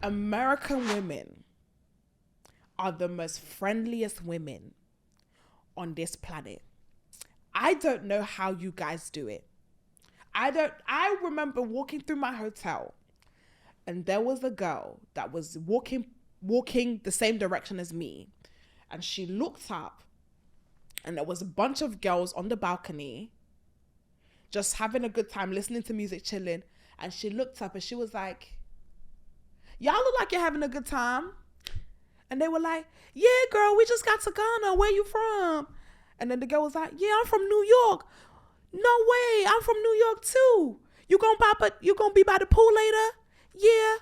American women are the most friendliest women on this planet. I don't know how you guys do it. I remember walking through my hotel and there was a girl that was walking the same direction as me. And she looked up and there was a bunch of girls on the balcony just having a good time, listening to music, chilling. And she looked up and she was like, y'all look like you're having a good time. And they were like, yeah, girl, we just got to Ghana. Where you from? And then the girl was like, yeah, I'm from New York. No way, I'm from New York too. You gonna be by the pool later? Yeah.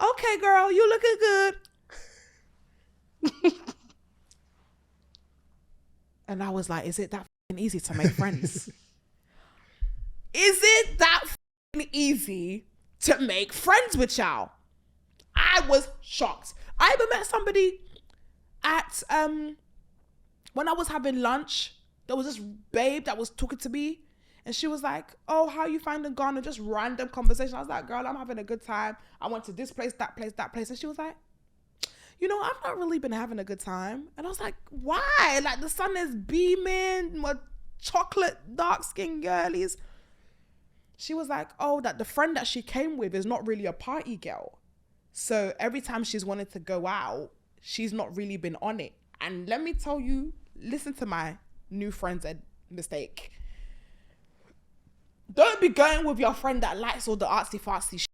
Okay, girl, you looking good. And I was like, is it that easy to make friends? Is it that easy to make friends with y'all? I was shocked. I even met somebody at when I was having lunch. There was this babe that was talking to me and she was like, oh, how you finding Ghana? Just random conversation. I was like, girl, I'm having a good time. I went to this place, that place, that place. And she was like, you know, I've not really been having a good time. And I was like, why? Like the sun is beaming, my chocolate dark skinned girlies. She was like, oh, that the friend that she came with is not really a party girl. So every time she's wanted to go out, she's not really been on it. And let me tell you, listen to my new friend's mistake. Don't be going with your friend that likes all the artsy fartsy shit.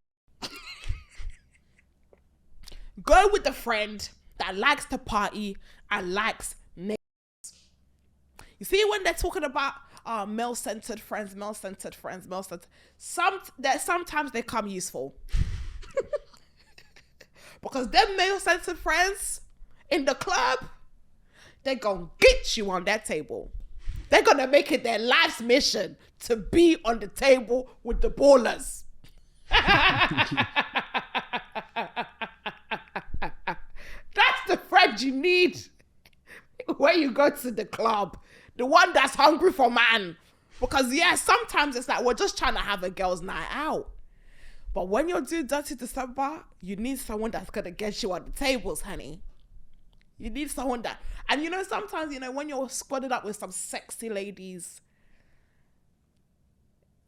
Go with the friend that likes to party and likes niggas. You see when they're talking about male-centered friends, sometimes they come useful. Because them male-centered friends in the club, they're gonna get you on that table. They're gonna make it their life's mission to be on the table with the ballers. That's the friend you need when you go to the club. The one that's hungry for man. Because yeah, sometimes it's like we're just trying to have a girl's night out. But when you're doing Dirty December, you need someone that's gonna get you on the tables, honey. You need someone that, and you know, sometimes, you know, when you're squadded up with some sexy ladies,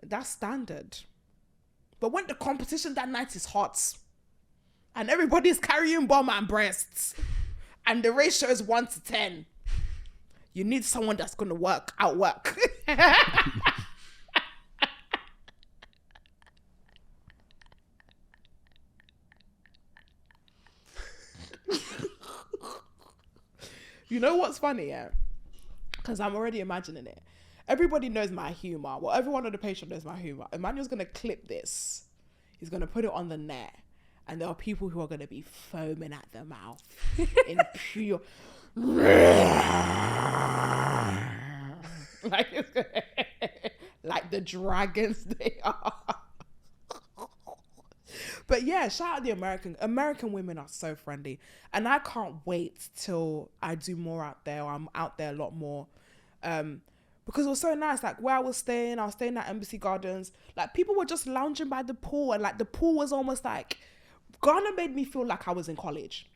that's standard. But when the competition that night is hot, and everybody's carrying bum and breasts, and the ratio is 1-10, you need someone that's gonna outwork. You know what's funny, yeah? Because I'm already imagining it. Everybody knows my humor. Well, everyone on the Patreon knows my humor. Emmanuel's going to clip this. He's going to put it on the net. And there are people who are going to be foaming at their mouth in pure... like the dragons they are. But yeah, shout out the American women are so friendly. And I can't wait till I do more out there. Or I'm out there a lot more. Because it was so nice. Like where I was staying at Embassy Gardens. Like people were just lounging by the pool. And like the pool was almost like, Ghana made me feel like I was in college.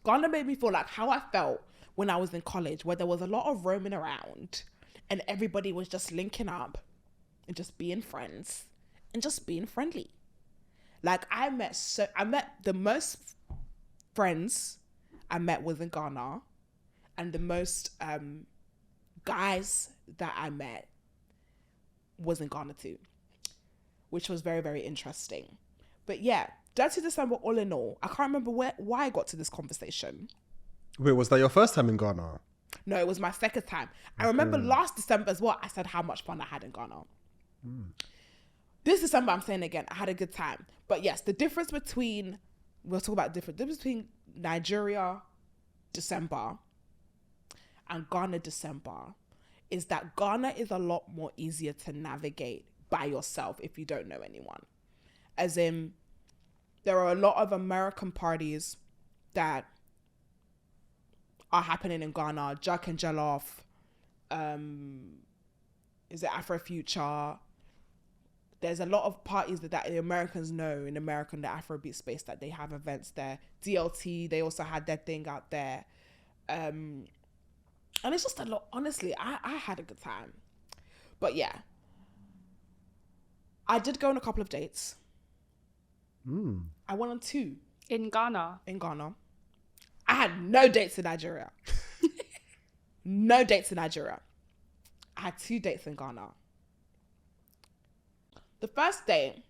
Ghana made me feel like how I felt when I was in college, where there was a lot of roaming around and everybody was just linking up and just being friends and just being friendly. Like I met the most friends I met was in Ghana, and the most guys that I met was in Ghana too, which was very, very interesting. But yeah, Dirty December all in all, I can't remember why I got to this conversation. Wait, was that your first time in Ghana? No, it was my second time. I remember last December as well, I said how much fun I had in Ghana. This December, I'm saying again, I had a good time. But yes, the difference between Nigeria December and Ghana December is that Ghana is a lot more easier to navigate by yourself if you don't know anyone. As in, there are a lot of American parties that are happening in Ghana. Jack and Jollof, is it Afrofuture? there's a lot of parties that the Americans know in America, in the Afrobeat space, that they have events there. DLT, they also had their thing out there. And it's just a lot. Honestly, I had a good time. But yeah, I did go on a couple of dates. I went on 2. In Ghana. In Ghana. I had no dates in Nigeria. No dates in Nigeria. I had 2 dates in Ghana. The first date,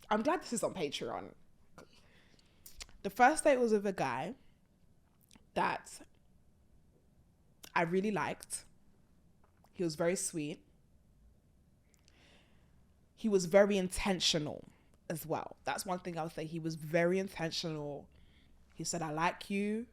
I'm glad this is on Patreon. The first date was with a guy that I really liked. He was very sweet. He was very intentional as well. That's one thing I would say. He was very intentional. He said, I like you.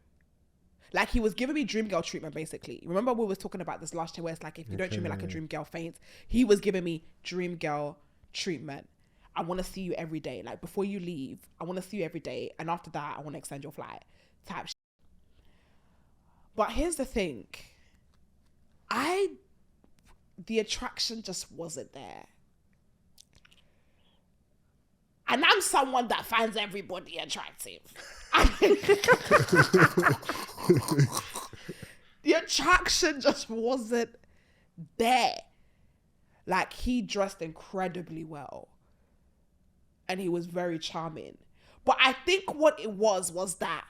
Like, he was giving me dream girl treatment, basically. Remember we were talking about this last year where it's like, if you don't treat me like a dream girl, faint. He was giving me dream girl treatment. I want to see you every day. Like, before you leave, I want to see you every day. And after that, I want to extend your flight. Type shit. But here's the thing. The attraction just wasn't there. And I'm someone that finds everybody attractive. The attraction just wasn't there. Like, he dressed incredibly well. And he was very charming. But I think what it was that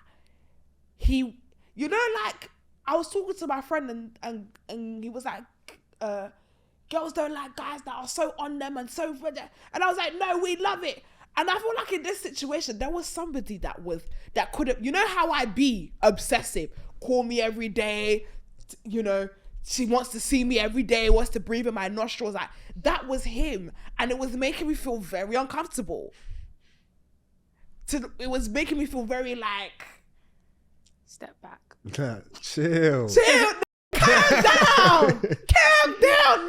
he, you know, like, I was talking to my friend and he was like, girls don't like guys that are so on them and so, and I was like, no, we love it. And I feel like in this situation, there was somebody that could have, you know how I be obsessive, call me every day, you know, she wants to see me every day, wants to breathe in my nostrils. Like, that was him. And it was making me feel very uncomfortable. It was making me feel very like... Step back. Chill. Calm down. Calm down.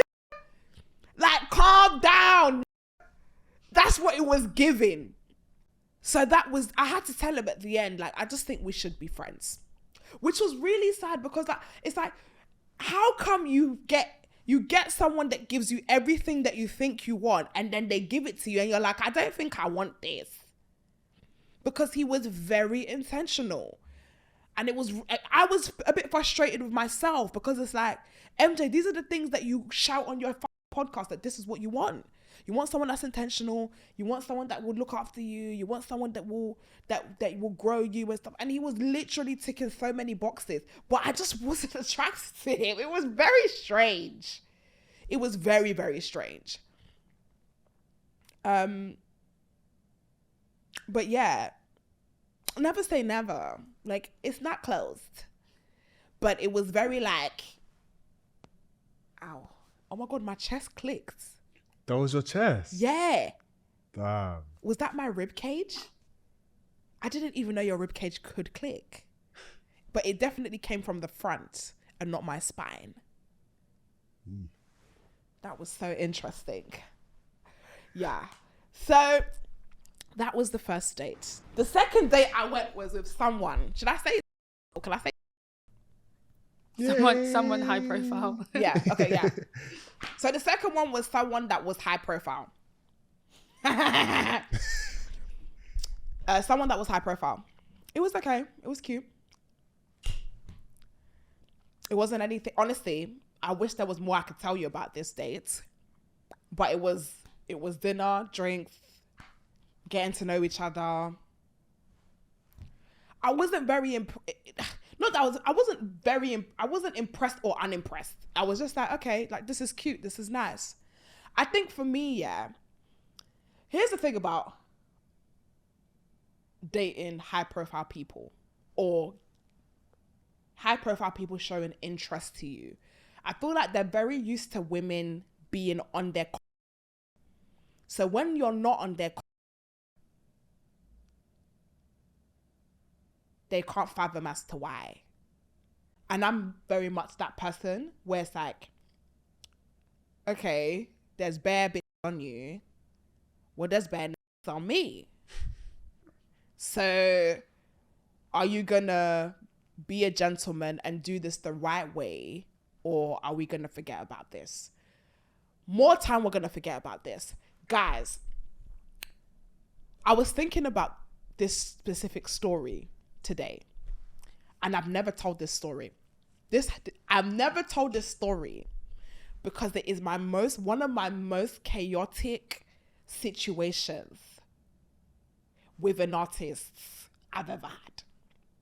Like, calm down. That's what it was giving. So I had to tell him at the end, like, I just think we should be friends. Which was really sad because it's like, how come you get someone that gives you everything that you think you want and then they give it to you and you're like, I don't think I want this. Because he was very intentional. And I was a bit frustrated with myself because it's like, MJ, these are the things that you shout on your podcast that this is what you want. You want someone that's intentional. You want someone that will look after you. You want someone that will grow you and stuff. And he was literally ticking so many boxes, but I just wasn't attracted to him. It was very strange. It was very, very strange. But yeah, never say never. Like, it's not closed, but it was very like, ow, oh my God, my chest clicked. That was your chest? Yeah. Damn. Was that my rib cage? I didn't even know your rib cage could click. But it definitely came from the front and not my spine. That was so interesting. Yeah. So that was the first date. The second date I went was with someone. Should I say? Or can I say? Someone high profile. Yeah. Okay. Yeah. So the second one was someone that was high profile. Someone that was high profile. It was okay. It was cute. It wasn't anything. Honestly, I wish there was more I could tell you about this date. But it was dinner, drinks, getting to know each other. I wasn't very I wasn't impressed or unimpressed. I was just like, okay, like, this is cute. This is nice. I think for me, yeah, here's the thing about dating high profile people or high profile people showing interest to you. I feel like they're very used to women being on their. So when you're not on their, they can't fathom as to why. And I'm very much that person where it's like, okay, there's bare bitch on you. Well, there's bare on me. So are you gonna be a gentleman and do this the right way? Or are we gonna forget about this? more time we're going to forget about this. Guys, I was thinking about this specific story today, and I've never told this story. I've never told this story because it is one of my most chaotic situations with an artist I've ever had.